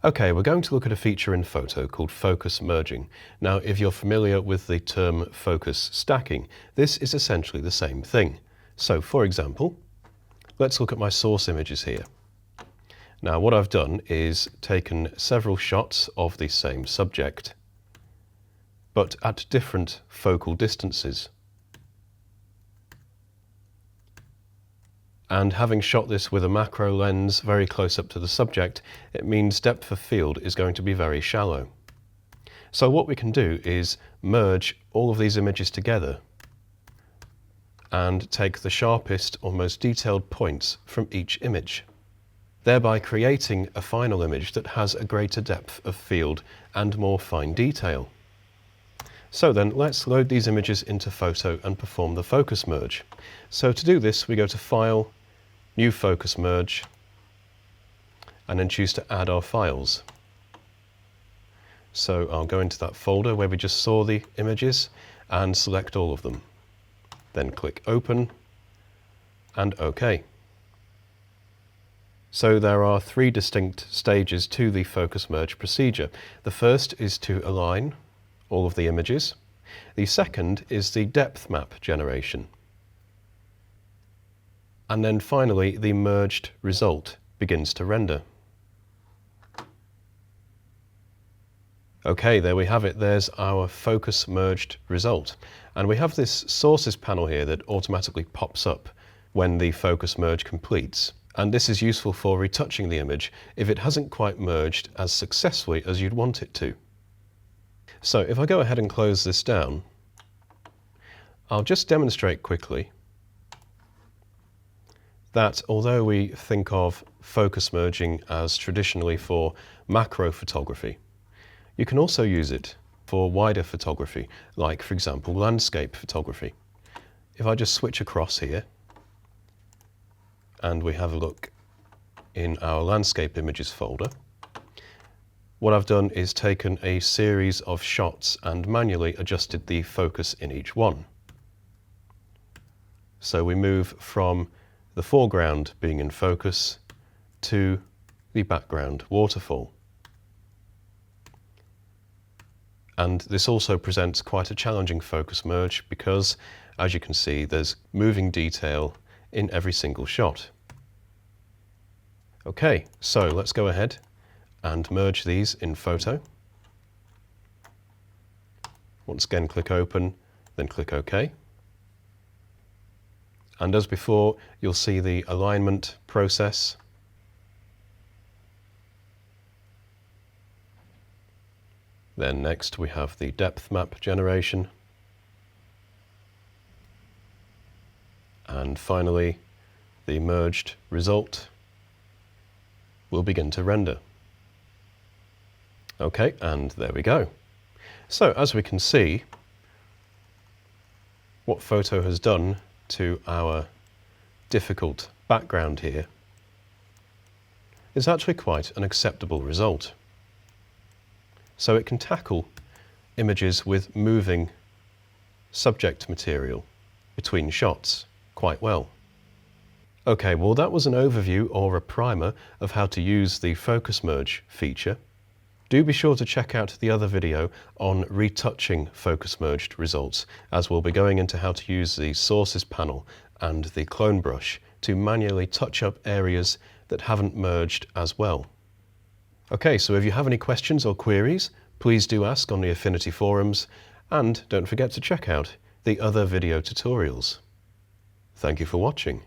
Okay, we're going to look at a feature in Photo called focus merging. Now, if you're familiar with the term focus stacking, this is essentially the same thing. So, for example, let's look at my source images here. Now, what I've done is taken several shots of the same subject, but at different focal distances. And having shot this with a macro lens very close up to the subject, it means depth of field is going to be very shallow. So what we can do is merge all of these images together and take the sharpest or most detailed points from each image, thereby creating a final image that has a greater depth of field and more fine detail. So then let's load these images into Photo and perform the focus merge. So to do this, we go to File, New Focus Merge, and then choose to add our files. So I'll go into that folder where we just saw the images and select all of them. Then click Open and OK. So there are three distinct stages to the focus merge procedure. The first is to align all of the images. The second is the depth map generation. And then finally, the merged result begins to render. Okay, there we have it. There's our focus merged result. And we have this sources panel here that automatically pops up when the focus merge completes. And this is useful for retouching the image if it hasn't quite merged as successfully as you'd want it to. So if I go ahead and close this down, I'll just demonstrate quickly that although we think of focus merging as traditionally for macro photography, you can also use it for wider photography, like for example landscape photography. If I just switch across here and we have a look in our landscape images folder, what I've done is taken a series of shots and manually adjusted the focus in each one. So we move from the foreground being in focus to the background waterfall. And this also presents quite a challenging focus merge because, as you can see, there's moving detail in every single shot. Okay, so let's go ahead and merge these in Photo. Once again, click Open, then click OK. And as before, you'll see the alignment process. Then next we have the depth map generation. And finally, the merged result will begin to render. Okay, and there we go. So as we can see, what Photo has done to our difficult background here is actually quite an acceptable result. So it can tackle images with moving subject material between shots quite well. Okay, well that was an overview or a primer of how to use the focus merge feature. Do be sure to check out the other video on retouching focus merged results, as we'll be going into how to use the sources panel and the clone brush to manually touch up areas that haven't merged as well. Okay, so if you have any questions or queries, please do ask on the Affinity forums, and don't forget to check out the other video tutorials. Thank you for watching.